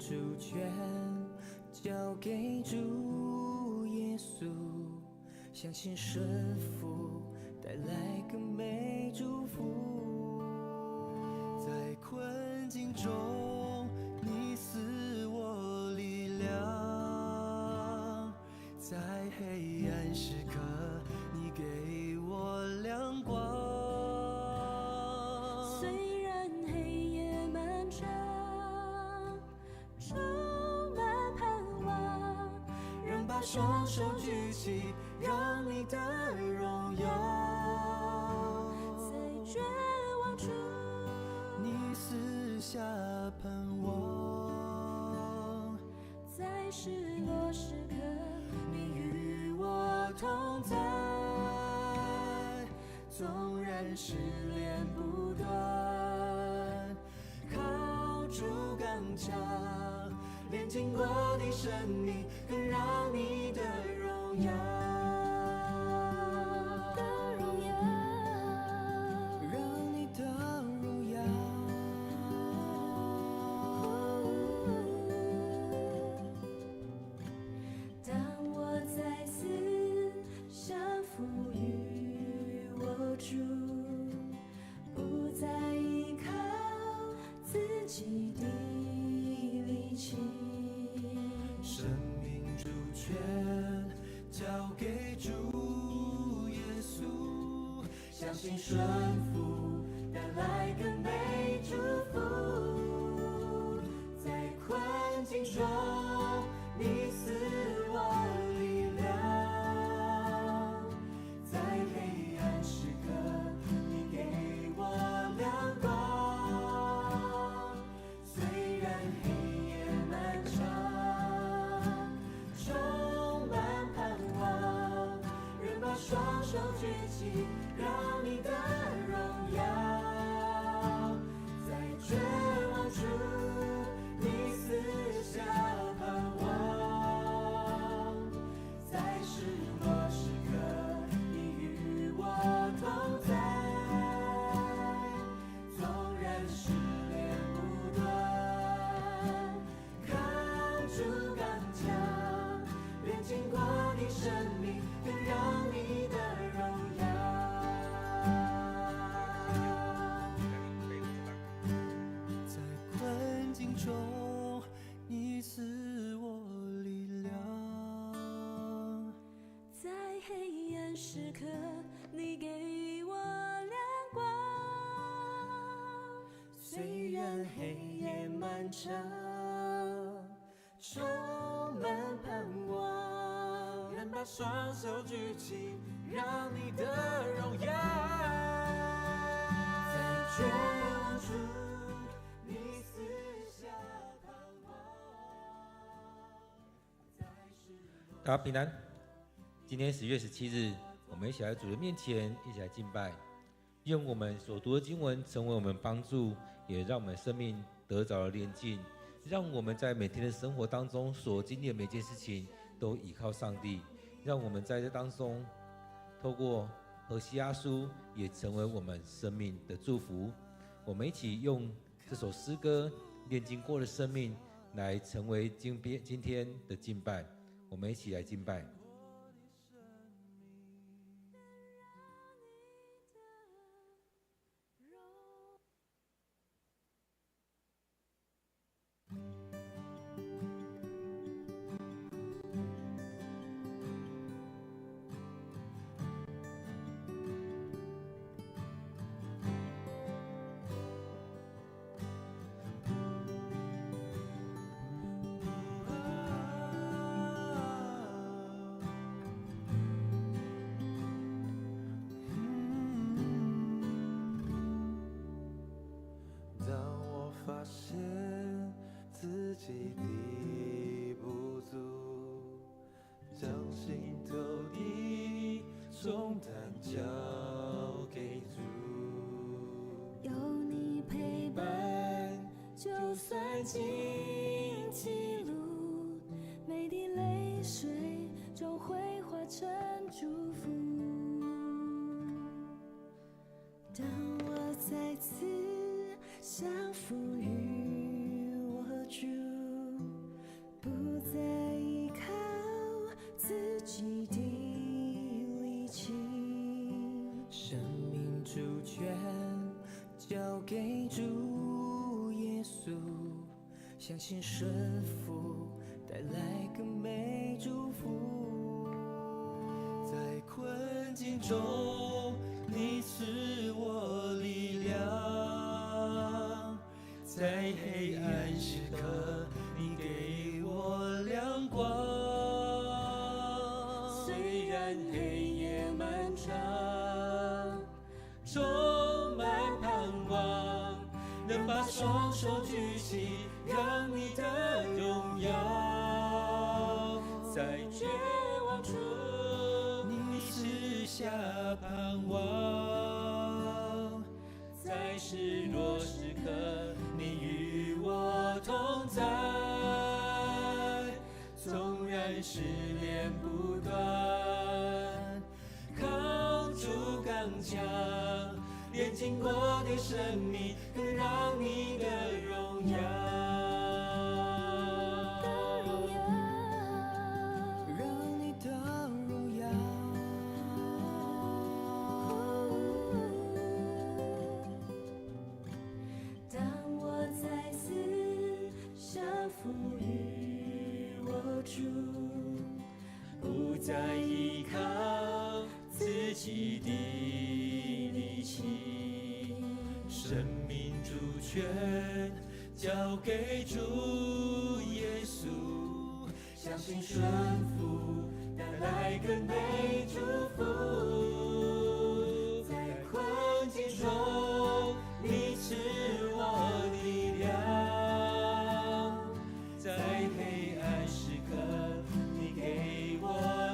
主权交给主耶稣，相信顺服带来更美祝福。在困境中，你赐我力量；在黑暗时刻，你给我亮光。虽然黑夜漫长，充满盼望，仍把双手举起，让你的荣耀在绝望处，你赐下盼望。在失落时刻，你与我同在。纵然失恋不断，靠主刚强，炼尽过的生命，更让你的荣耀。不再依靠自己的力气，生命主权交给主耶稣，相信顺服带来更美祝福。在困境中，你赐我力量。双手举起，让你的荣耀在绝望处，你赐下盼望。在失落时刻，你与我同在。纵然失恋不断，靠主刚强，炼尽过的生命，更让你的荣耀。在困境中，你赐我力量；在黑暗时刻，你给我亮光。虽然黑夜漫长，充满盼望，仍把双手举起，让你的荣耀在绝望处，你赐下盼望。大家平安。今天10月17日，我们一起来主的面前，一起来敬拜。愿我们所读的经文成为我们帮助，也让我们生命得着了炼净。让我们在每天的生活当中所经历的每件事情都依靠上帝。让我们在这当中，透过何西阿书，也成为我们生命的祝福。我们一起用这首诗歌炼净过的生命，来成为今天的敬拜。我们一起来敬拜。荆棘路，每滴泪水终会化成祝福。当我再次降服于我主，耶稣，相信顺服带来更美祝福。在困境中，你赐我力量；在黑暗时刻，你给我亮光。虽然黑夜漫长，充满盼望，能把双手举起，让你的荣耀在绝望处，你赐下盼望。在失落时刻，你与我同在。纵然试炼不断，靠住刚强，炼尽过的生命，更让你的荣耀，让你的荣耀。当我再次降服于我主，不再依靠自己的力气，生命主权交给主耶稣，相信顺服带来更美祝福。在困境中，你赐我力量；在黑暗时刻，你给我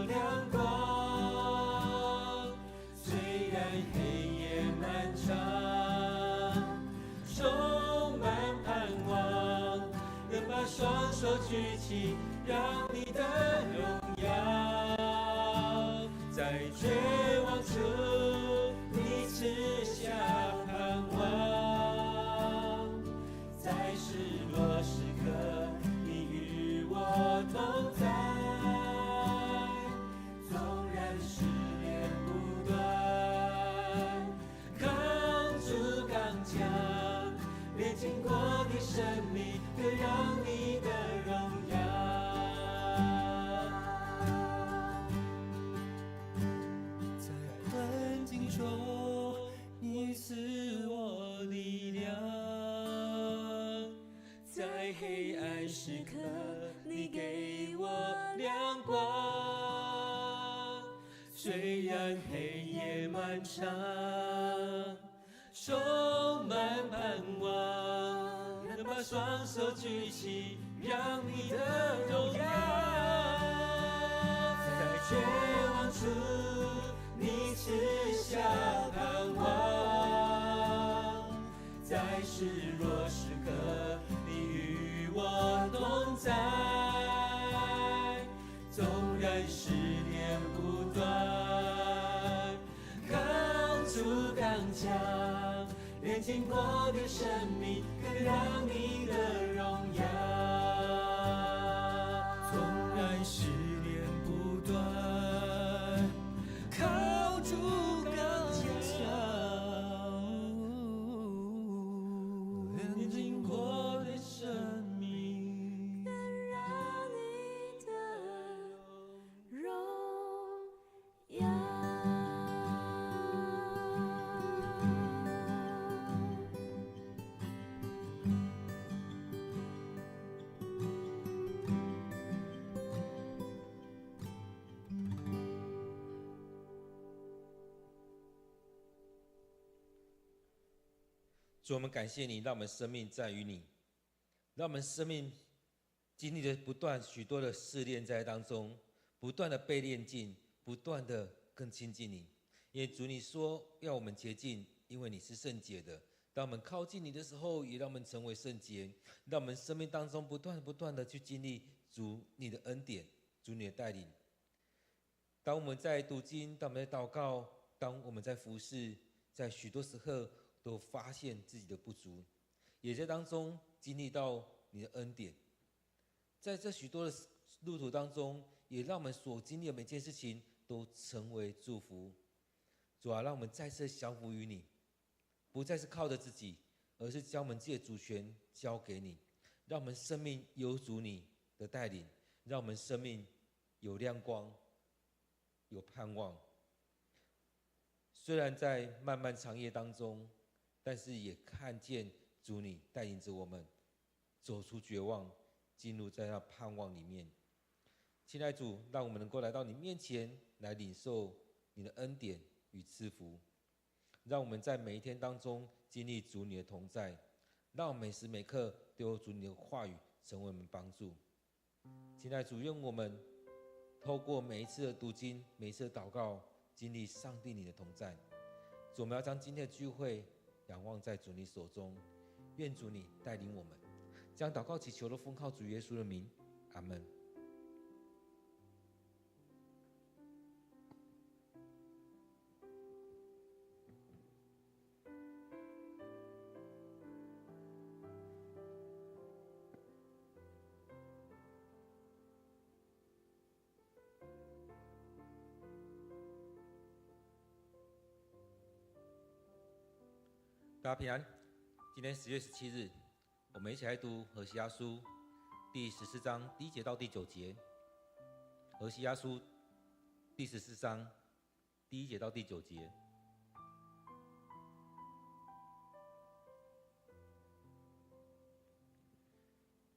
亮光。虽然黑夜漫长，充满盼望，能把双手举起，让你的荣耀在绝望处，你赐下盼望。在失落时刻，你与我同在。纵然试炼不断，靠住刚强，炼尽过的生命，更让你的荣耀。在困境中，你赐我力量；在黑暗时刻，你给我亮光。虽然黑夜漫长，充满盼望，能把双手举起，让你的荣耀在绝望处，你赐下盼望。在失落时刻，你与我同在。纵然试炼不断，靠住刚强，炼尽过的生命，更让你的荣耀。纵然试炼不断，靠住刚强，炼尽过的生命，更让你的荣耀。主，我们感谢你，让我们生命在于你，让我们生命经历了不断许多的试炼在当中，不断的被炼净，不断的更亲近你。因为主你说要我们洁净，因为你是圣洁的。当我们靠近你的时候，也让我们成为圣洁，让我们生命当中不断的去经历主你的恩典，主你的带领。当我们在读经，当我们在祷告，当我们在服侍，在许多时刻都发现自己的不足，也在当中经历到你的恩典。在这许多的路途当中，也让我们所经历的每件事情都成为祝福。主啊，让我们再次降服于你，不再是靠着自己，而是将我们自己的主权交给你，让我们生命有主你的带领，让我们生命有亮光，有盼望。虽然在漫漫长夜当中，但是也看见主你带领着我们走出绝望，进入在那盼望里面。亲爱的主，让我们能够来到你面前，来领受你的恩典与赐福，让我们在每一天当中经历主你的同在，让我们每时每刻都有主你的话语成为我们帮助。亲爱的主，愿我们透过每一次的读经，每一次的祷告，经历上帝你的同在。主，我们要将今天的聚会仰望在主你手中，愿主你带领我们，将祷告祈求的奉靠主耶稣的名，阿们。大家平安。今天10月17日，我们一起来读何西阿书第14章第1节到第9节。何西阿书第14章第1节到第9节。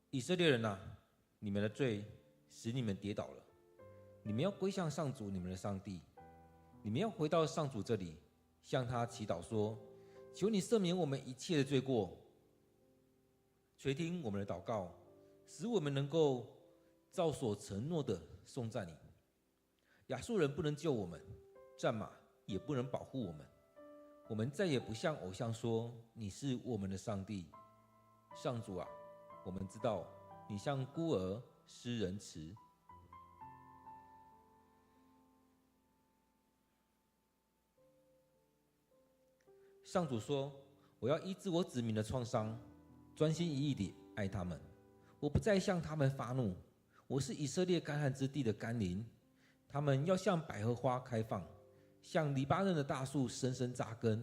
以色列人啊，你们的罪使你们跌倒了，你们要归向上主你们的上帝，你们要回到上主这里，向他祈祷说，求你赦免我们一切的罪过，垂听我们的祷告，使我们能够照所承诺的颂赞你。亚述人不能救我们，战马也不能保护我们，我们再也不向偶像说你是我们的上帝。上主啊，我们知道你向孤儿施仁慈。上主说，我要医治我子民的创伤，专心一意地爱他们，我不再向他们发怒。我是以色列干旱之地的甘霖，他们要像百合花开放，像黎巴嫩的大树深深扎根，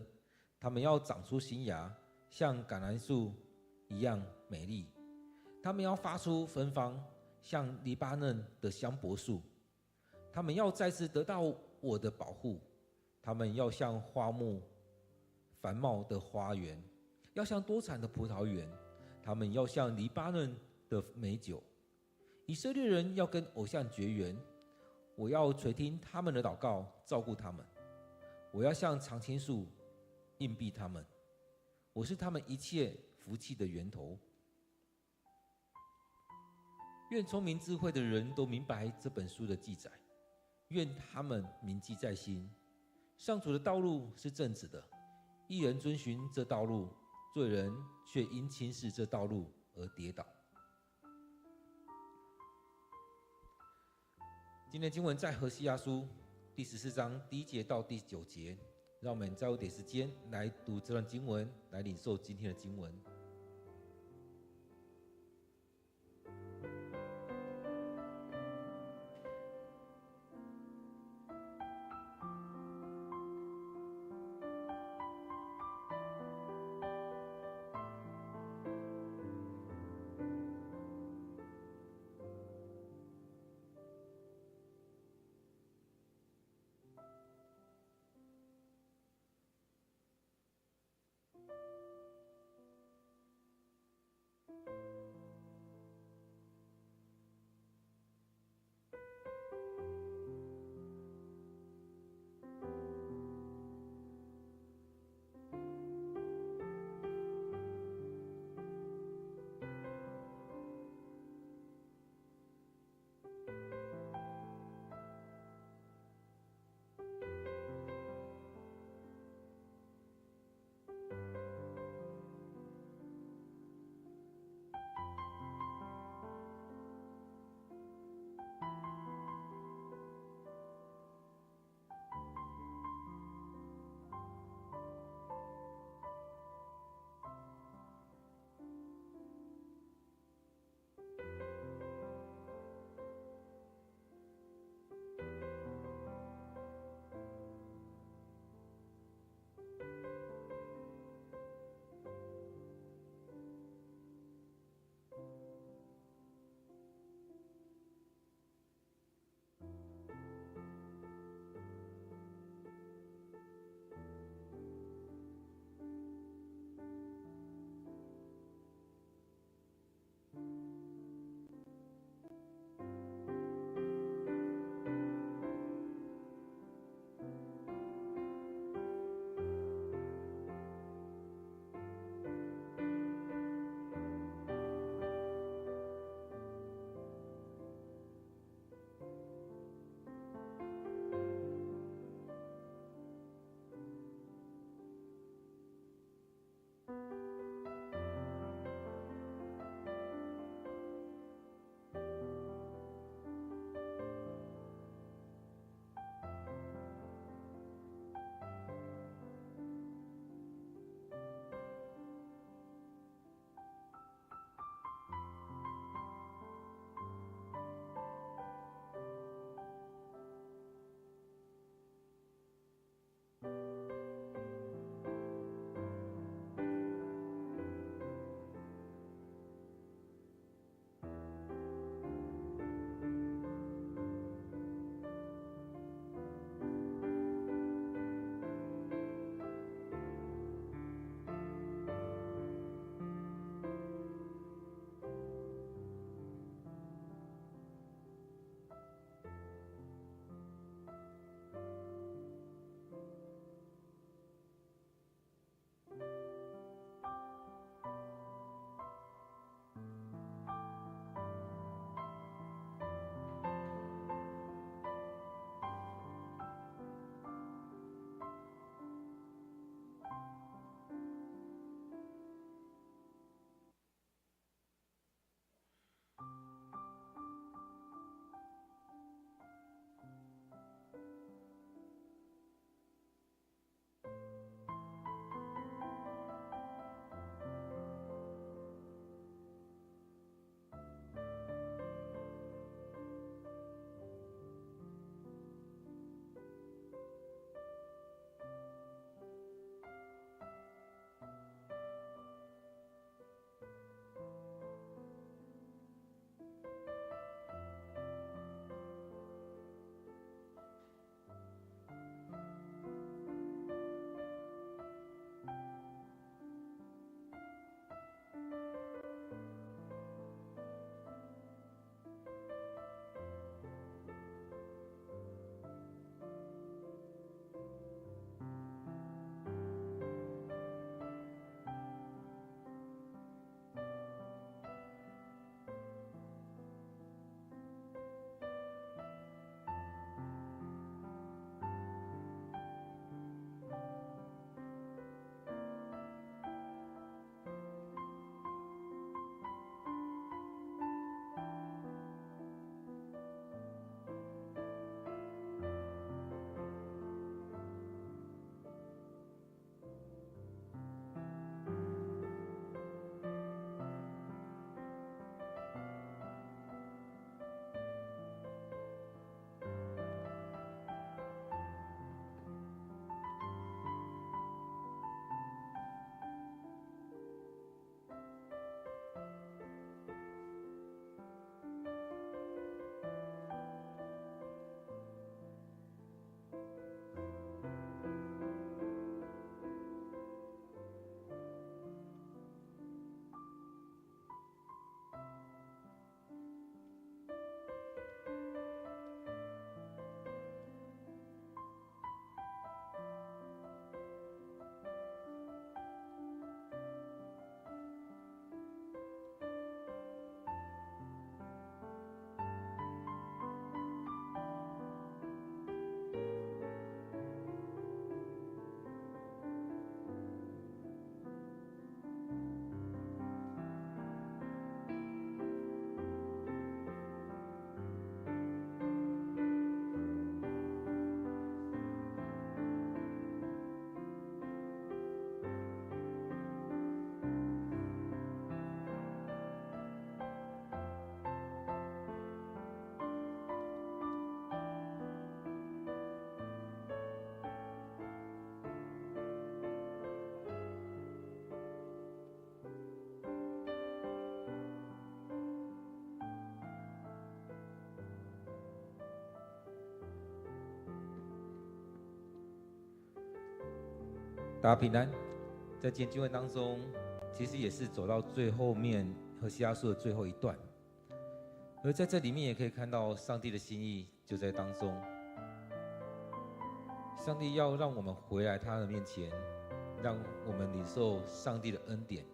他们要长出新芽，像橄榄树一样美丽，他们要发出芬芳，像黎巴嫩的香柏树，他们要再次得到我的保护，他们要像花木繁茂的花园，要像多产的葡萄园，他们要像黎巴嫩的美酒。以色列人要跟偶像绝缘，我要垂听他们的祷告，照顾他们。我要像常青树荫庇他们，我是他们一切福气的源头。愿聪明智慧的人都明白这本书的记载，愿他们铭记在心。上主的道路是正直的，义人遵循这道路，罪人却因轻视这道路而跌倒。今天经文在何西阿书第14章第1节到第9节，让我们再有点时间来读这段经文，来领受今天的经文。大家平安。在今天经文当中，其实也是走到最后面何西阿书的最后一段，而在这里面也可以看到上帝的心意就在当中。上帝要让我们回来他的面前，让我们领受上帝的恩典。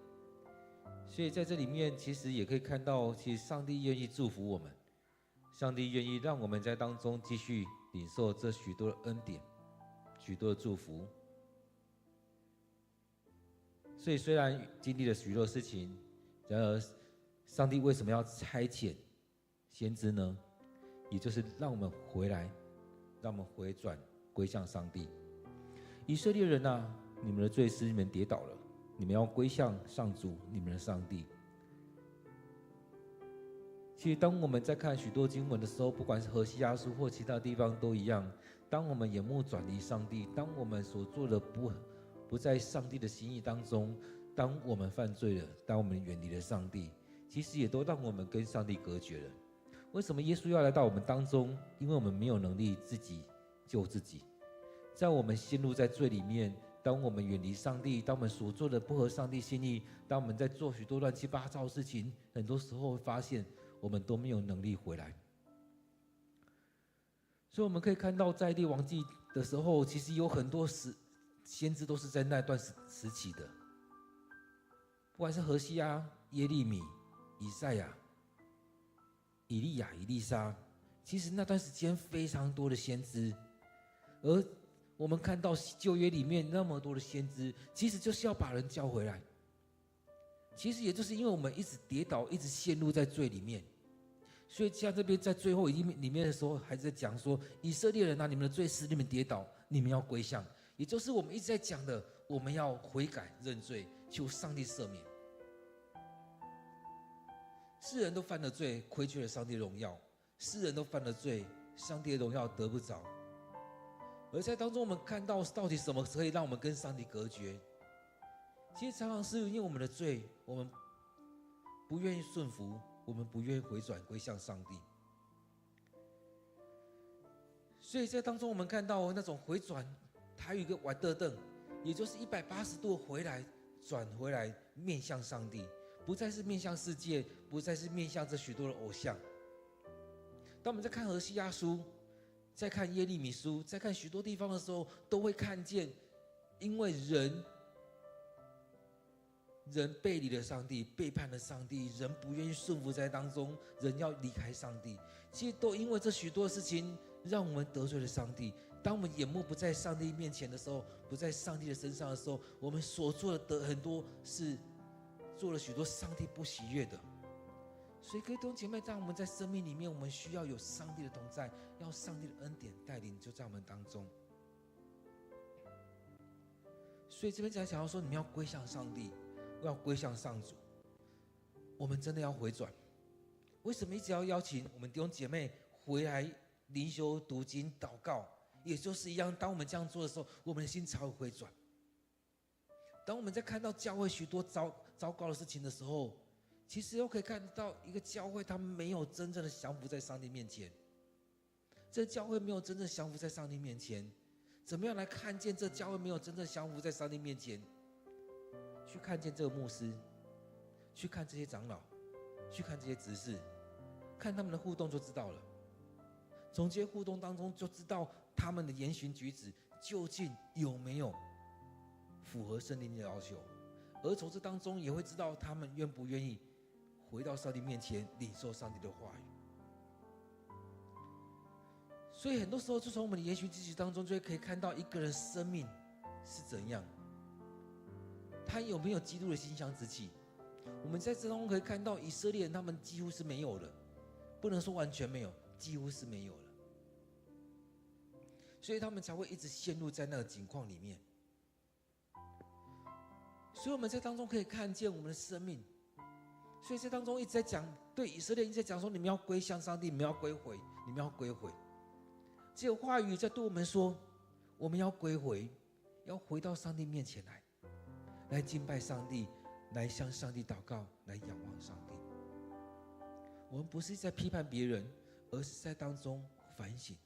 所以在这里面其实也可以看到，其实上帝愿意祝福我们，上帝愿意让我们在当中继续领受这许多的恩典，许多的祝福。所以虽然经历了许多事情，然而上帝为什么要差遣先知呢？也就是让我们回来，让我们回转归向上帝。以色列人啊，你们的罪使你们跌倒了，你们要归向上主你们的上帝。其实当我们在看许多经文的时候，不管是何西阿书或其他地方都一样，当我们眼目转离上帝，当我们所做的不在上帝的心意当中，当我们犯罪了，当我们远离了上帝，其实也都让我们跟上帝隔绝了。为什么耶稣要来到我们当中？因为我们没有能力自己救自己。在我们陷入在罪里面，当我们远离上帝，当我们所做的不合上帝心意，当我们在做许多乱七八糟的事情，很多时候会发现我们都没有能力回来。所以我们可以看到，在列王记的时候，其实有很多先知都是在那段时期的，不管是何西阿、耶利米、以赛亚、以利亚、以利沙，其实那段时间非常多的先知。而我们看到旧约里面那么多的先知，其实就是要把人叫回来。其实也就是因为我们一直跌倒，一直陷入在罪里面，所以像这边在最后里面的时候，还在讲说，以色列人啊，你们的罪使你们跌倒，你们要归向。也就是我们一直在讲的，我们要悔改认罪，求上帝赦免。世人都犯了罪，亏缺了上帝的荣耀；世人都犯了罪，上帝的荣耀得不着。而在当中，我们看到到底什么可以让我们跟上帝隔绝？其实常常是因为我们的罪，我们不愿意顺服，我们不愿意回转归向上帝。所以在当中，我们看到那种回转，还有一个玩得凳，也就是180度转回来，面向上帝，不再是面向世界，不再是面向这许多的偶像。当我们在看何西阿书，在看耶利米书，在看许多地方的时候，都会看见，因为人背离了上帝，背叛了上帝，人不愿意顺服在当中，人要离开上帝。其实都因为这许多事情，让我们得罪了上帝。当我们眼目不在上帝面前的时候，不在上帝的身上的时候，我们所做的很多是做了许多上帝不喜悦的。所以各位弟兄姐妹，在我们在生命里面，我们需要有上帝的同在，要上帝的恩典带领，就在我们当中。所以这边想要说，你们要归向上帝，要归向上主，我们真的要回转。为什么一直要邀请我们弟兄姐妹回来灵修、读经、祷告？也就是一样，当我们这样做的时候，我们的心才会回转。当我们在看到教会许多糟糕的事情的时候，其实又可以看到一个教会，他们没有真正的降服在上帝面前。这教会没有真正降服在上帝面前，怎么样来看见这教会没有真正降服在上帝面前？去看见这个牧师，去看这些长老，去看这些执事，看他们的互动就知道了。从这些互动当中就知道他们的言行举止究竟有没有符合圣经的要求，而从这当中也会知道他们愿不愿意回到上帝面前领受上帝的话语。所以很多时候就从我们的言行举止当中就会可以看到一个人生命是怎样，他有没有基督的馨香之气。我们在这当中可以看到以色列人他们几乎是没有了，不能说完全没有，几乎是没有了，所以他们才会一直陷入在那个境况里面。所以我们在当中可以看见我们的生命，所以在当中一直在讲，对以色列一直在讲说，你们要归向上帝，你们要归回，你们要归回。这个话语在对我们说，我们要归回，要回到上帝面前来敬拜上帝，来向上帝祷告，来仰望上帝。我们不是在批判别人，而是在当中反省，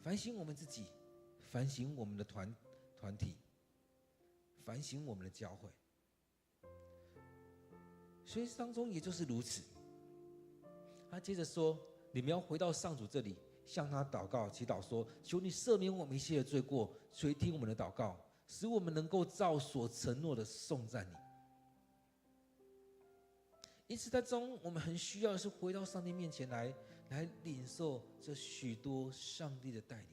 反省我们自己，反省我们的团体，反省我们的教会。所以当中也就是如此。他接着说：“你们要回到上主这里，向他祷告、祈祷，说：求你赦免我们一切的罪过，垂听我们的祷告，使我们能够照所承诺的颂赞你。”因此，在中我们很需要的是回到上帝面前来领受这许多上帝的带领。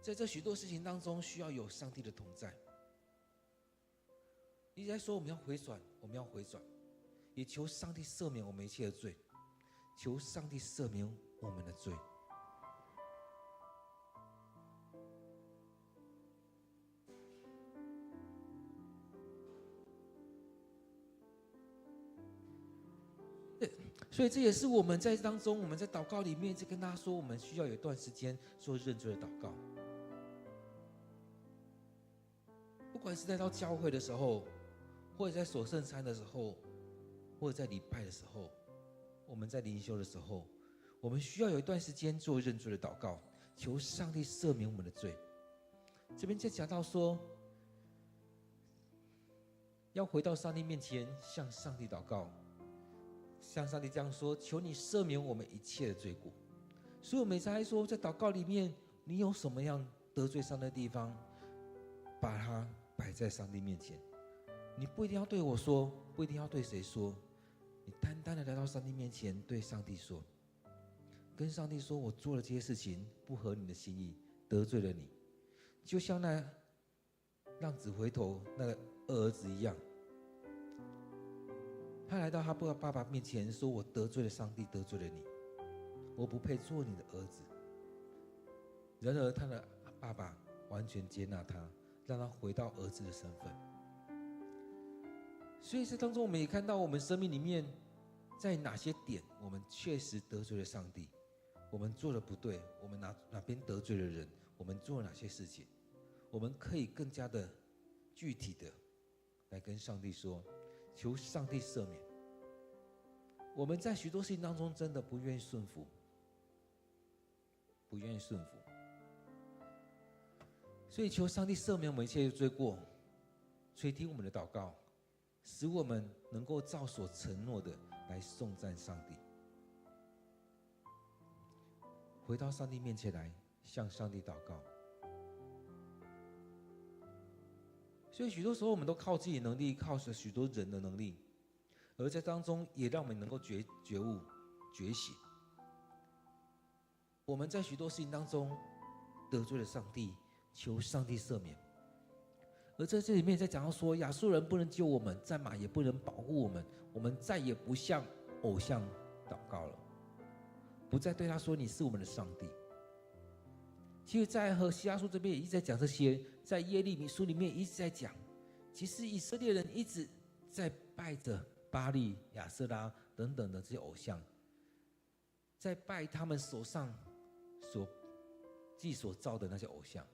在这许多事情当中，需要有上帝的同在。一直在说我们要回转，我们要回转，也求上帝赦免我们一切的罪，求上帝赦免我们的罪。所以这也是我们在当中，我们在祷告里面在跟他说，我们需要有一段时间做认罪的祷告。不管是在到教会的时候，或者在守圣餐的时候，或者在礼拜的时候，我们在灵修的时候，我们需要有一段时间做认罪的祷告，求上帝赦免我们的罪。这边就讲到说，要回到上帝面前，向上帝祷告，向上帝这样说：求你赦免我们一切的罪过。所以我每次还说，在祷告里面，你有什么样得罪上帝的地方，把它摆在上帝面前。你不一定要对我说，不一定要对谁说，你单单的来到上帝面前，对上帝说，跟上帝说：我做了这些事情不合你的心意，得罪了你。就像那浪子回头那个二儿子一样，他来到他爸爸面前说：我得罪了上帝，得罪了你，我不配做你的儿子。然而他的爸爸完全接纳他，让他回到儿子的身份。所以这当中我们也看到，我们生命里面在哪些点我们确实得罪了上帝，我们做的不对，我们哪边得罪了人，我们做了哪些事情，我们可以更加的具体的来跟上帝说，求上帝赦免。我们在许多事情当中真的不愿意顺服，不愿意顺服，所以求上帝赦免我们一切的罪过，垂听我们的祷告，使我们能够照所承诺的来颂赞上帝。回到上帝面前来，向上帝祷告。所以许多时候我们都靠自己的能力，靠着许多人的能力，而在当中也让我们能够觉悟觉醒。我们在许多事情当中得罪了上帝，求上帝赦免。而在这里面在讲到说，亚述人不能救我们，战马也不能保护我们，我们再也不向偶像祷告了，不再对他说你是我们的上帝。其实在何西阿书这边也一直在讲这些，在耶利米书里面一直在讲，其实以色列人一直在拜着巴力、亚舍拉等等的这些偶像，在拜他们手上所造的那些偶像。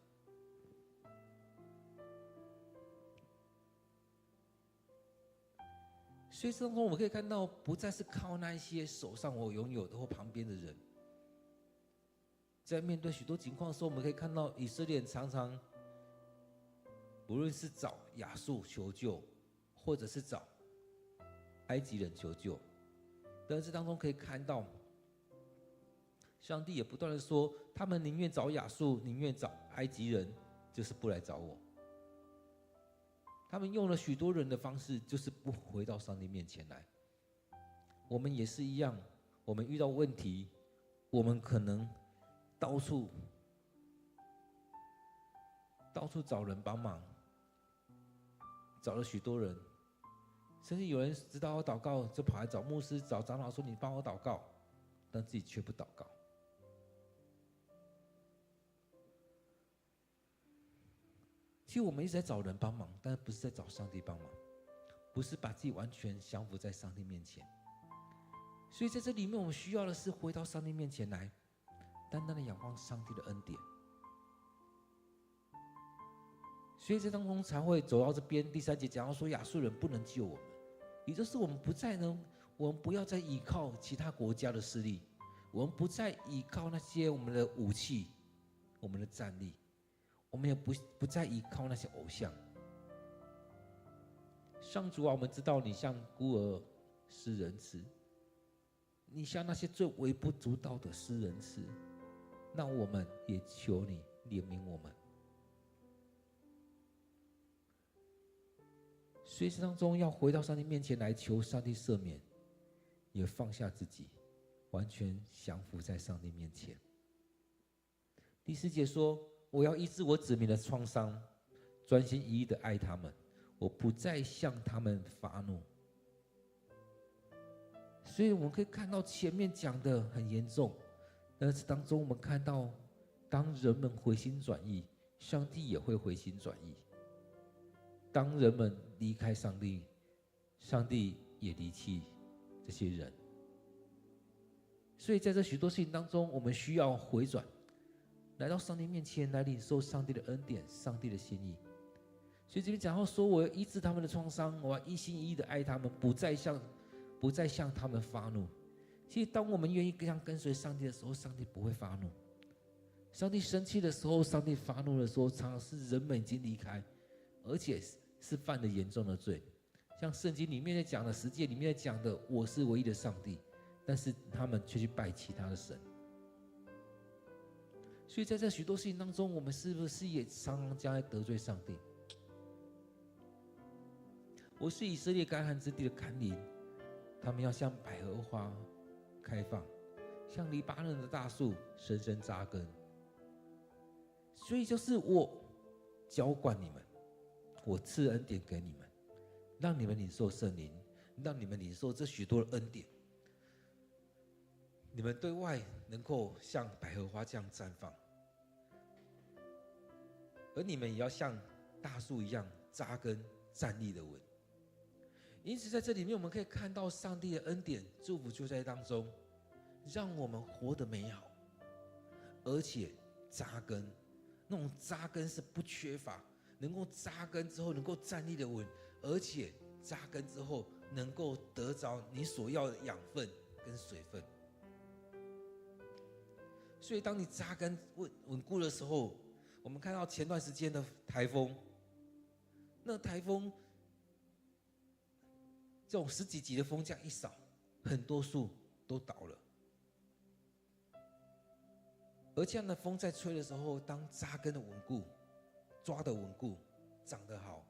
所以当中我们可以看到，不再是靠那一些手上我拥有的或旁边的人。在面对许多情况的时候，我们可以看到以色列人常常不论是找亚述求救，或者是找埃及人求救，但是当中可以看到上帝也不断的说，他们宁愿找亚述，宁愿找埃及人，就是不来找我。他们用了许多人的方式，就是不回到上帝面前来。我们也是一样，我们遇到问题，我们可能到处找人帮忙，找了许多人，甚至有人知道我祷告，就跑来找牧师、找长老说：“你帮我祷告。”但自己却不祷告。其实我们一直在找人帮忙，但不是在找上帝帮忙，不是把自己完全降服在上帝面前。所以在这里面，我们需要的是回到上帝面前来，单单的仰望上帝的恩典。所以这当中才会走到这边第3节讲到说，亚述人不能救我们，也就是我们不要再依靠其他国家的势力，我们不再依靠那些我们的武器、我们的战力，我们也不再依靠那些偶像，上主啊，我们知道你向孤儿施仁慈，你向那些最微不足道的施仁慈，那我们也求你怜悯我们。随时当中要回到上帝面前来求上帝赦免，也放下自己，完全降服在上帝面前。第4节说，我要医治我子民的创伤，专心一意的爱他们，我不再向他们发怒。所以我们可以看到前面讲的很严重，但是当中我们看到，当人们回心转意，上帝也会回心转意。当人们离开上帝，上帝也离弃这些人。所以在这许多事情当中，我们需要回转，来到上帝面前，来领受上帝的恩典，上帝的心意。所以这边讲到说，我要医治他们的创伤，我要一心一意的爱他们，不再向他们发怒。其实当我们愿意这样跟随上帝的时候，上帝不会发怒。上帝生气的时候，上帝发怒的时候，常常是人们已经离开，而且是犯了严重的罪。像圣经里面在讲的，10诫里面在讲的，我是唯一的上帝，但是他们却去拜其他的神。所以在这许多事情当中，我们是不是也常常将来得罪上帝？我是以色列干旱之地的甘霖，他们要像百合花开放，像黎巴嫩的大树深深扎根。所以就是我浇灌你们，我赐恩典给你们，让你们领受圣灵，让你们领受这许多的恩典。你们对外能够像百合花这样绽放，而你们也要像大树一样扎根站立的稳。因此在这里面我们可以看到上帝的恩典祝福就在当中，让我们活得美好，而且扎根。那种扎根是不缺乏，能够扎根之后能够站立的稳，而且扎根之后能够得着你所要的养分跟水分。所以当你扎根稳固的时候，我们看到前段时间的台风，那台风这种10几级的风这样一扫，很多树都倒了。而这样的风在吹的时候，当扎根的稳固，抓的稳固，长得好，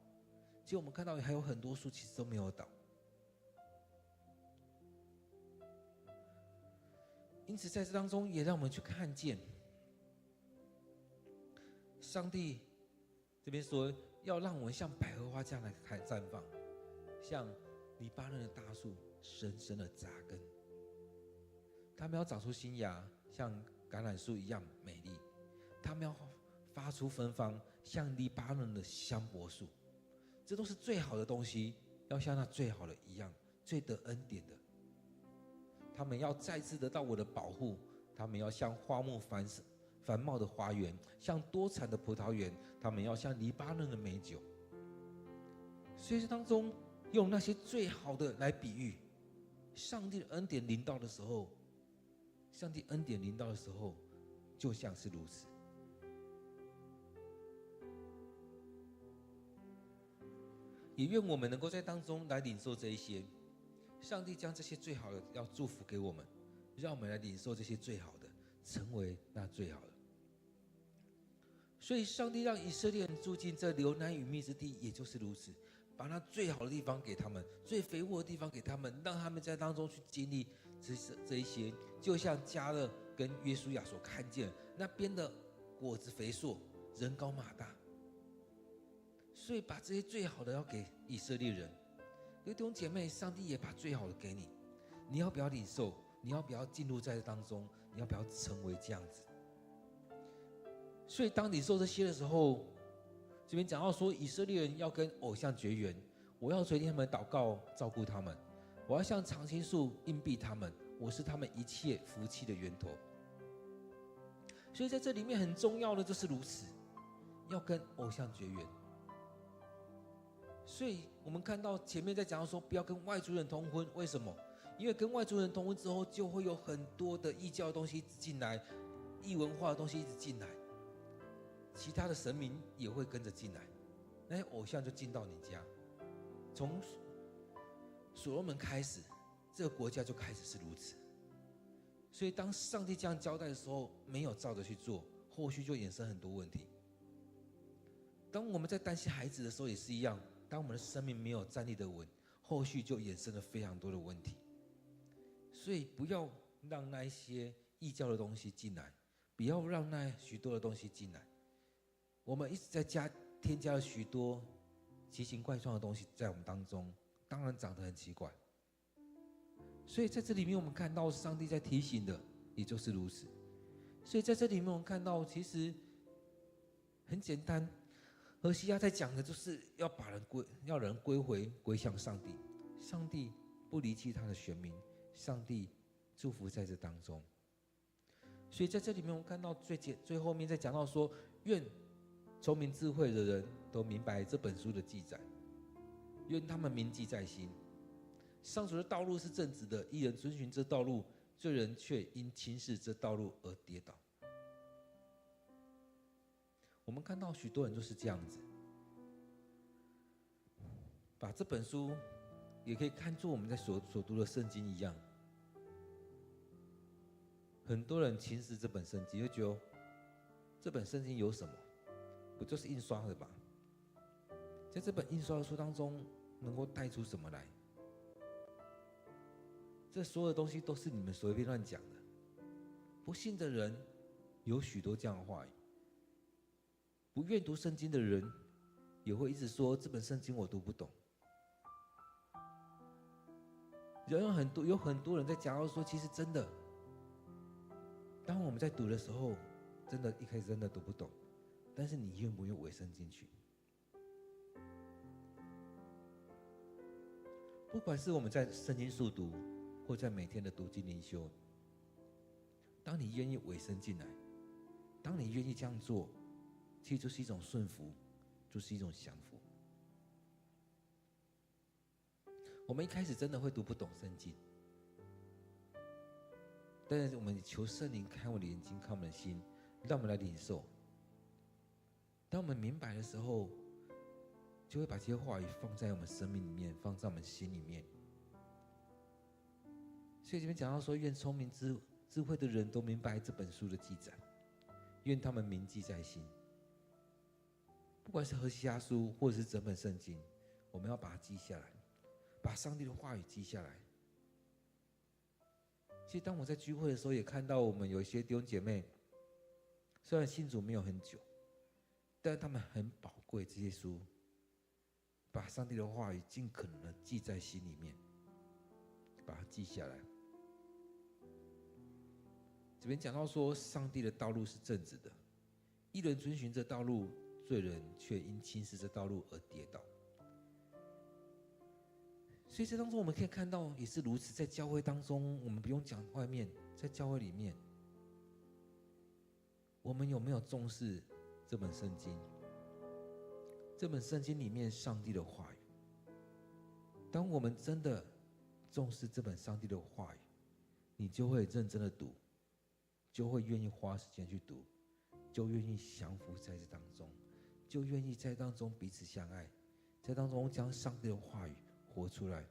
其实我们看到还有很多树其实都没有倒。因此在这当中也让我们去看见，上帝这边说要让我们像百合花这样来绽放，像黎巴嫩的大树深深的扎根，它们要长出新芽，像橄榄树一样美丽，它们要发出芬芳，像黎巴嫩的香柏树。这都是最好的东西，要像那最好的一样，最得恩典的。他们要再次得到我的保护，他们要像花木繁茂的花园，像多产的葡萄园，他们要像黎巴嫩的美酒。所以这当中用那些最好的来比喻，上帝的恩典临到的时候，上帝恩典临到的时候，就像是如此。也愿我们能够在当中来领受这一些，上帝将这些最好的要祝福给我们，让我们来领受这些最好的，成为那最好的。所以上帝让以色列人住进这流奶与蜜之地，也就是如此，把那最好的地方给他们，最肥沃的地方给他们，让他们在当中去经历这一些，就像迦勒跟约书亚所看见那边的果子肥硕，人高马大。所以把这些最好的要给以色列人。弟兄姐妹，上帝也把最好的给你，你要不要领受？你要不要进入在当中？你要不要成为这样子？所以当你受这些的时候，这边讲到说以色列人要跟偶像绝缘，我要垂听他们祷告，照顾他们，我要像常青树荫庇他们，我是他们一切福气的源头。所以在这里面很重要的就是如此，要跟偶像绝缘。所以我们看到前面在讲到说不要跟外族人通婚，为什么？因为跟外族人通婚之后，就会有很多的异教的东西一直进来，异文化的东西一直进来，其他的神明也会跟着进来，那些偶像就进到你家，从所罗门开始，这个国家就开始是如此。所以当上帝这样交代的时候，没有照着去做，后续就衍生很多问题。当我们在担心孩子的时候也是一样，当我们的生命没有站立的稳，后续就衍生了非常多的问题。所以不要让那一些异教的东西进来，不要让那许多的东西进来。我们一直在添加了许多奇形怪状的东西在我们当中，当然长得很奇怪。所以在这里面我们看到上帝在提醒的也就是如此。所以在这里面我们看到其实很简单，何西阿在讲的就是要人归向上帝，上帝不离弃他的选民，上帝祝福在这当中。所以在这里面我们看到最后面在讲到说，愿聪明智慧的人都明白这本书的记载，愿他们铭记在心。上主的道路是正直的，义人遵循这道路，罪人却因轻视这道路而跌倒。我们看到许多人就是这样子，把这本书也可以看作我们在所读的圣经一样。很多人轻视这本圣经，就觉得这本圣经有什么？不就是印刷的吧？在这本印刷的书当中，能够带出什么来？这所有的东西都是你们随便乱讲的。不信的人有许多这样的话语，不愿读圣经的人也会一直说这本圣经我读不懂。有很多人在讲到说，其实真的，当我们在读的时候，真的一开始真的读不懂，但是你愿不愿意委身进去？不管是我们在圣经速读，或在每天的读经灵修，当你愿意委身进来，当你愿意这样做，其实就是一种顺服，就是一种降服。我们一开始真的会读不懂圣经，但是我们求圣灵开我们的眼睛，开我们的心，让我们来领受。当我们明白的时候，就会把这些话语放在我们生命里面，放在我们心里面。所以这边讲到说，愿聪明智慧的人都明白这本书的记载，愿他们铭记在心。不管是何西阿书或者是整本圣经，我们要把它记下来，把上帝的话语记下来。其实当我在聚会的时候，也看到我们有一些弟兄姐妹，虽然信主没有很久，但是他们很宝贵这些书，把上帝的话语尽可能的记在心里面，把它记下来。这边讲到说，上帝的道路是正直的，义人遵循这道路，罪人却因轻视这道路而跌倒。所以这当中我们可以看到也是如此，在教会当中，我们不用讲外面，在教会里面，我们有没有重视这本圣经？这本圣经里面上帝的话语，当我们真的重视这本上帝的话语，你就会认真的读，就会愿意花时间去读，就愿意降服在这当中，就愿意在当中彼此相爱，在当中将上帝的话语活出来。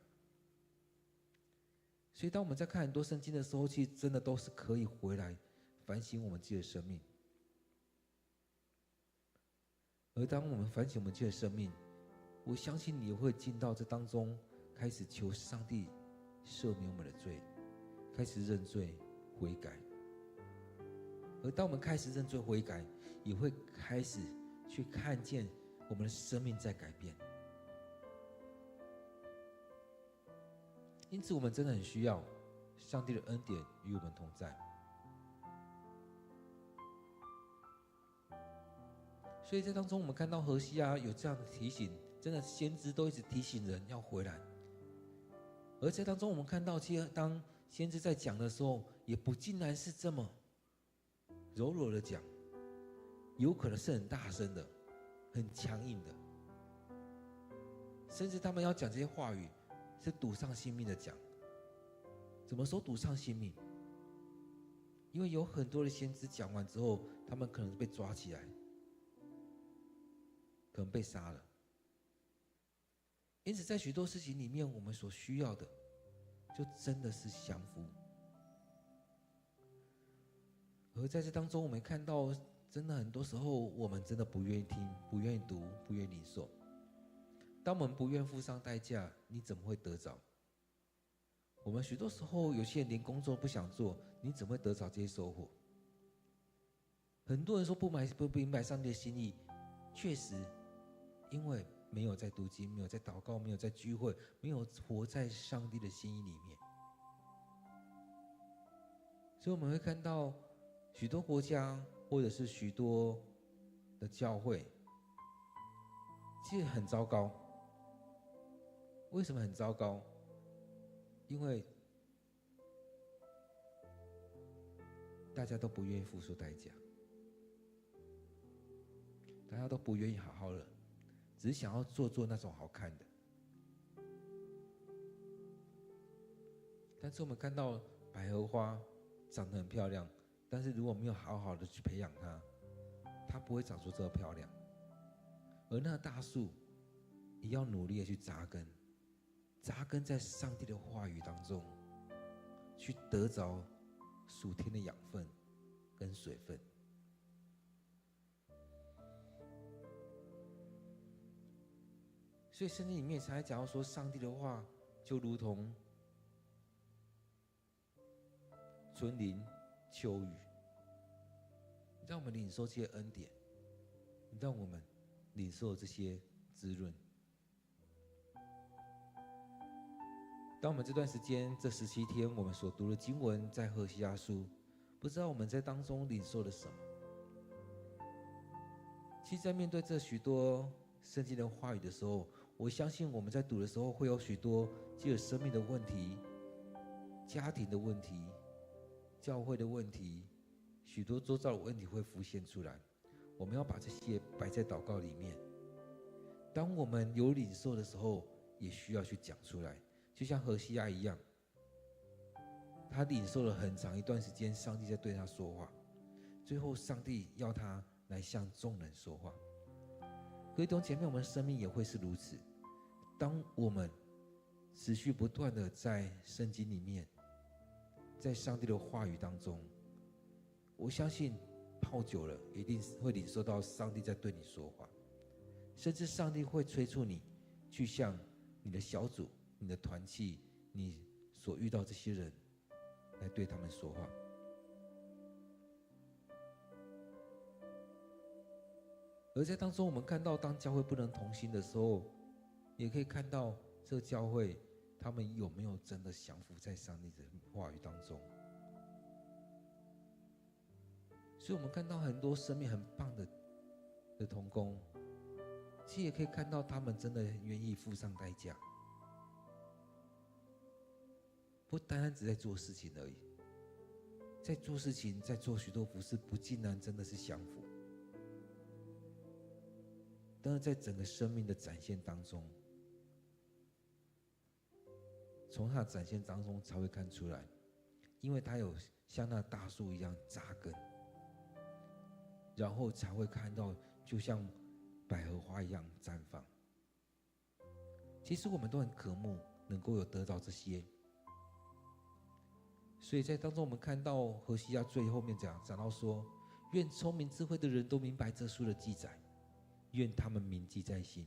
所以当我们在看很多圣经的时候，其实真的都是可以回来反省我们自己的生命。而当我们反省我们自己的生命，我相信你也会进到这当中，开始求上帝赦免我们的罪，开始认罪悔改。而当我们开始认罪悔改，也会开始去看见我们的生命在改变。因此我们真的很需要上帝的恩典与我们同在。所以在当中我们看到何西阿有这样的提醒，真的先知都一直提醒人要回来。而在当中我们看到，其实当先知在讲的时候，也不尽然是这么柔柔的讲，有可能是很大声的，很强硬的，甚至他们要讲这些话语是赌上性命的讲。怎么说赌上性命？因为有很多的先知讲完之后，他们可能被抓起来，可能被杀了。因此，在许多事情里面，我们所需要的，就真的是降服。而在这当中，我们看到，真的很多时候，我们真的不愿意听，不愿意读，不愿意领受。当我们不愿付上代价，你怎么会得着？我们许多时候，有些人连工作不想做，你怎么会得着这些收获？很多人说不明白上帝的心意，确实，因为没有在读经，没有在祷告，没有在聚会，没有活在上帝的心意里面。所以我们会看到许多国家，或者是许多的教会，其实很糟糕。为什么很糟糕？因为大家都不愿意付出代价，大家都不愿意好好的，只想要做那种好看的。但是我们看到百合花长得很漂亮，但是如果没有好好的去培养它，它不会长出这么漂亮。而那大树也要努力的去扎根，扎根在上帝的话语当中，去得着属天的养分跟水分。所以圣经里面才讲到说，上帝的话就如同春林秋雨，让我们领受这些恩典，让我们领受这些滋润。当我们这段时间这17天我们所读的经文在何西阿书，不知道我们在当中领受了什么。其实在面对这许多圣经的话语的时候，我相信我们在读的时候会有许多基于生命的问题、家庭的问题、教会的问题，许多周遭的问题会浮现出来。我们要把这些摆在祷告里面。当我们有领受的时候，也需要去讲出来。就像何西阿一样，他领受了很长一段时间，上帝在对他说话，最后上帝要他来向众人说话。各位弟兄姐妹，我们的生命也会是如此。当我们持续不断的在圣经里面，在上帝的话语当中，我相信泡久了，一定会领受到上帝在对你说话，甚至上帝会催促你去向你的小组、你的团契、你所遇到这些人来对他们说话。而在当中，我们看到当教会不能同心的时候，也可以看到这个教会他们有没有真的降服在上帝的话语当中。所以我们看到很多生命很棒的同工，其实也可以看到他们真的愿意付上代价，不单单只在做事情而已，在做事情，在做许多服事，不尽然真的是降服。但是在整个生命的展现当中，从他的展现当中才会看出来，因为他有像那大树一样扎根，然后才会看到就像百合花一样绽放。其实我们都很渴慕能够有得到这些，所以在当中我们看到何西阿最后面讲到说，愿聪明智慧的人都明白这书的记载，愿他们铭记在心。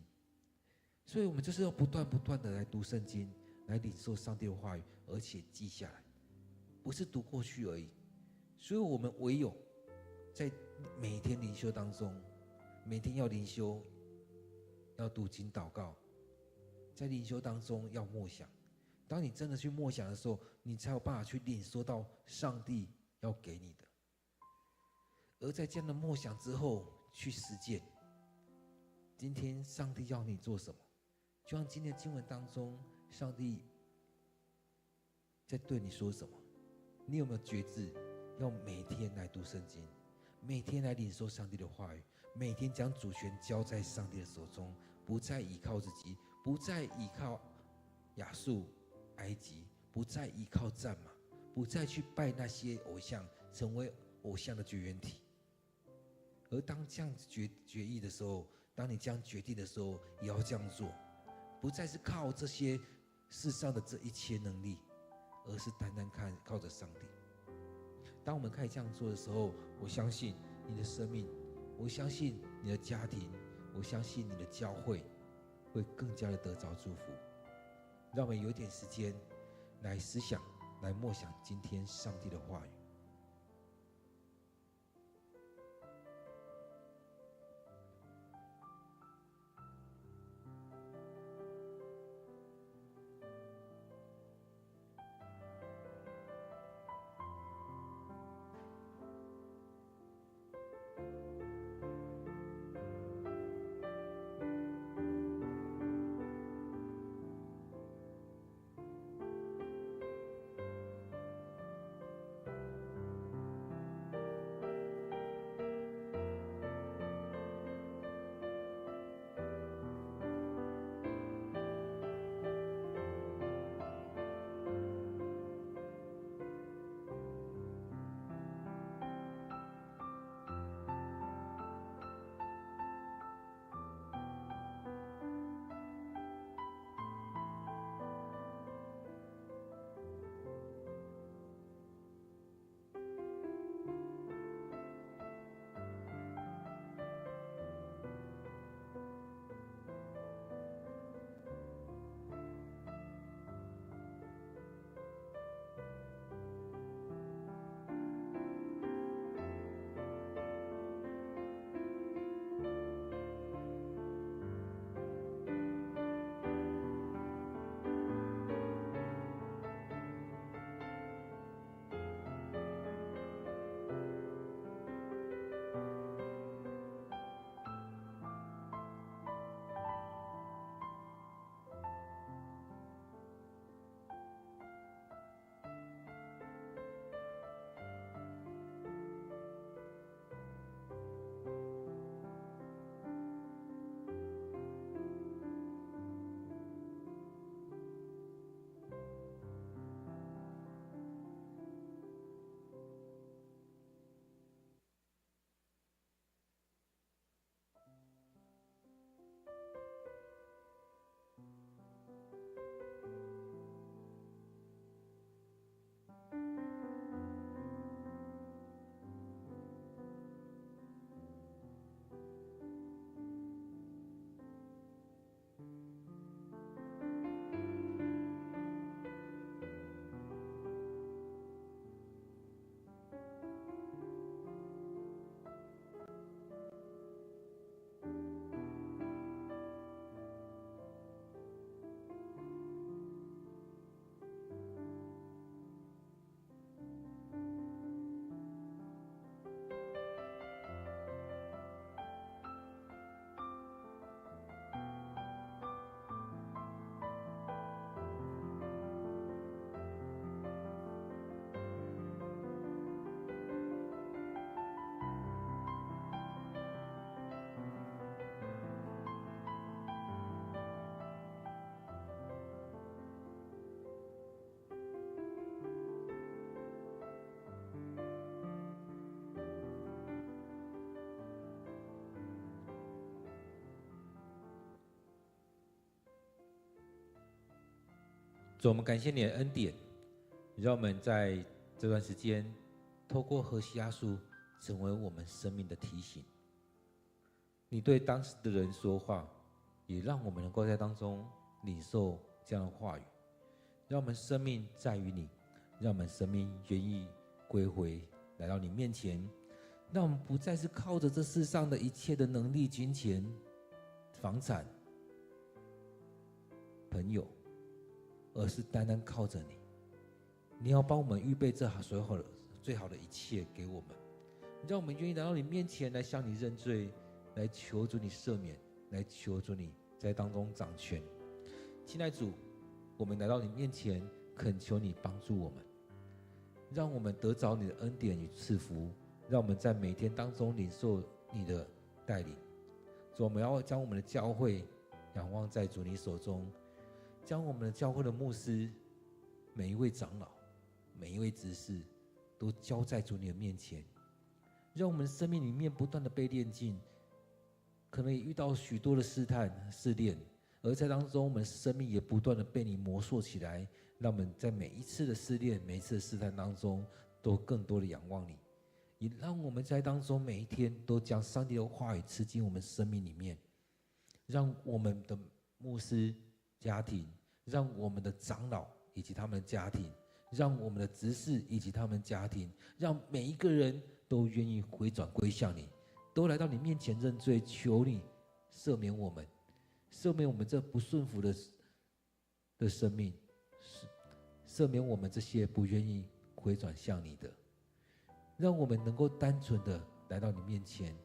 所以我们就是要不断的来读圣经，来领受上帝的话语，而且记下来，不是读过去而已。所以我们唯有在每天灵修当中，每天要灵修，要读经祷告，在灵修当中要默想。当你真的去默想的时候，你才有办法去领受到上帝要给你的。而在这样的默想之后去实践，今天上帝要你做什么，就像今天的经文当中，上帝在对你说什么，你有没有觉知要每天来读圣经，每天来领受上帝的话语，每天将主权交在上帝的手中，不再依靠自己，不再依靠亚述、埃及，不再依靠战马，不再去拜那些偶像，成为偶像的绝缘体。而当这样决议的时候，当你这样决定的时候，也要这样做。不再是靠这些世上的这一切能力，而是单单靠着上帝。当我们开始这样做的时候，我相信你的生命，我相信你的家庭，我相信你的教会会更加的得着祝福。让我们有一点时间来思想，来默想今天上帝的话语。主，我们感谢你的恩典，让我们在这段时间透过何西阿书成为我们生命的提醒。你对当时的人说话，也让我们能够在当中领受这样的话语，让我们生命在于你，让我们生命愿意归回来到你面前，让我们不再是靠着这世上的一切的能力、金钱、房产、朋友，而是单单靠着你。你要帮我们预备这所有的最好的一切给我们，让我们愿意来到你面前来向你认罪，来求主你赦免，来求主你在当中掌权。亲爱的主，我们来到你面前，恳求你帮助我们，让我们得着你的恩典与赐福，让我们在每天当中领受你的带领。主，我们要将我们的教会仰望在主你手中，将我们的教会的牧师、每一位长老、每一位执事都交在主你的面前，让我们的生命里面不断的被炼净，可能也遇到许多的试探、试炼，而在当中，我们生命也不断的被你磨塑起来，让我们在每一次的试炼、每一次的试探当中，都更多的仰望你，也让我们在当中每一天都将上帝的话语吃进我们生命里面，让我们的牧师家庭，让我们的长老以及他们的家庭，让我们的执事以及他们家庭，让每一个人都愿意回转归向你，都来到你面前认罪，求你赦免我们，赦免我们这不顺服的生命，赦免我们这些不愿意回转向你的，让我们能够单纯的来到你面前，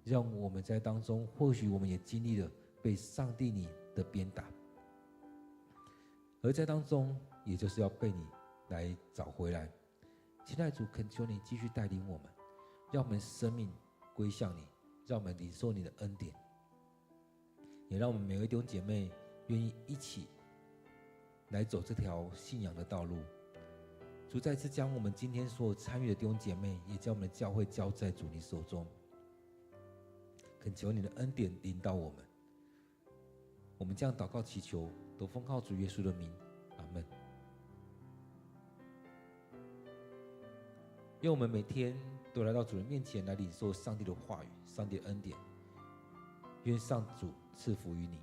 让我们在当中，或许我们也经历了被上帝你的鞭打，而在当中，也就是要被你来找回来。亲爱的主，恳求你继续带领我们，让我们生命归向你，让我们领受你的恩典，也让我们每位弟兄姐妹愿意一起来走这条信仰的道路。主再次将我们今天所有参与的弟兄姐妹，也将我们的教会交在主你手中，恳求你的恩典领导我们。我们这样祷告祈求，都奉靠主耶稣的名，阿们。愿我们每天都来到主的面前，来领受上帝的话语、上帝的恩典。愿上主赐福于你。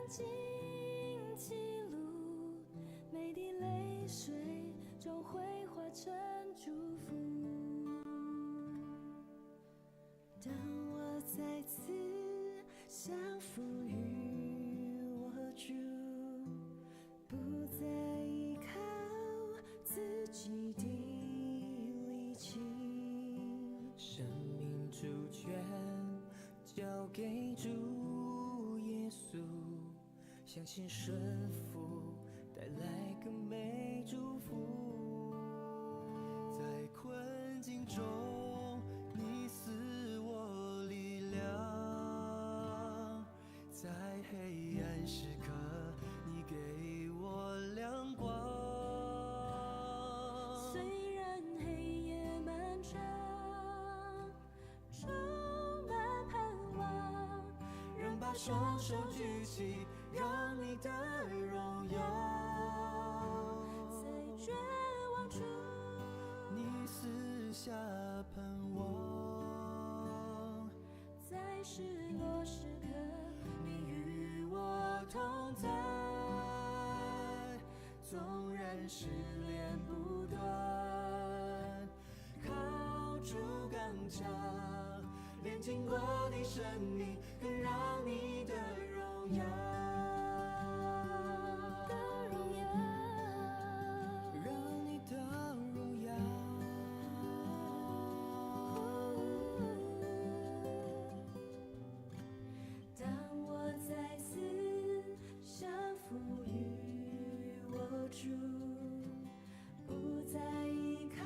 荆棘路，每滴泪水终会化成祝福。当我再次降服于我主，不再依靠自己的力气，生命主权交给主耶稣，相信顺服带来更美祝福。在困境中你赐我力量，在黑暗时刻你给我亮光。虽然黑夜漫长，充满盼望，仍把双手举起，让你的荣耀在绝望处你赐下盼望，在失落时刻你与我同在，纵然失恋不断，靠主刚强，炼尽过的生命更让你的荣耀不再依靠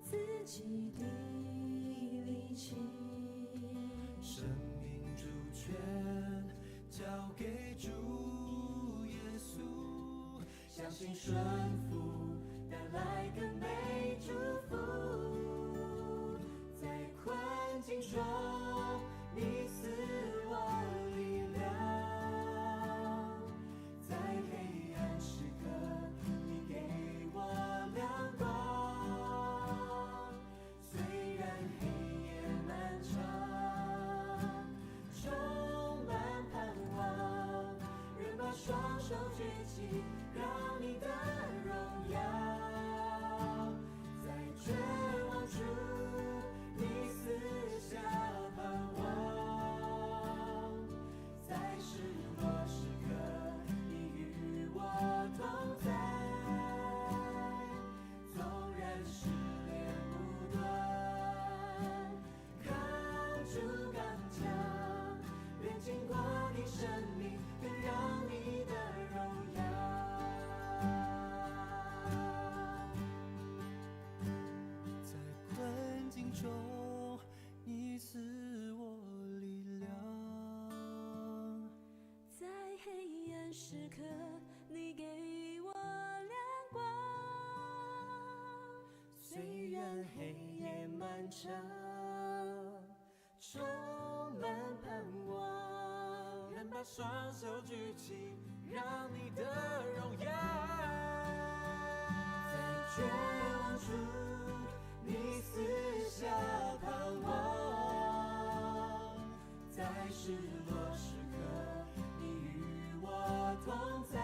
自己的力气，生命主权交给主耶稣，相信顺服带来更美祝福。在困境境中，你赐我力量，在黑暗时刻，你给我亮光。虽然黑夜漫长，充满盼望，仍把双手举起，让你的荣耀在绝望处，你赐下盼望，在失落时刻，你与我同在。纵然试炼不断，靠主刚强，愿经过你生命，更让你的荣耀。在困境中，你赐我力量。在黑暗时刻，你给我亮光。虽然黑夜漫长，充满盼望，仍把双手举起，让你的荣耀在绝望处，你赐下盼望，在失落时刻，你与我同在。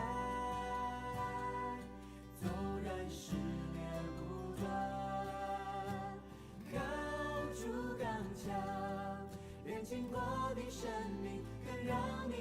纵然试炼不断，靠主刚强，愿经过的生命，更让你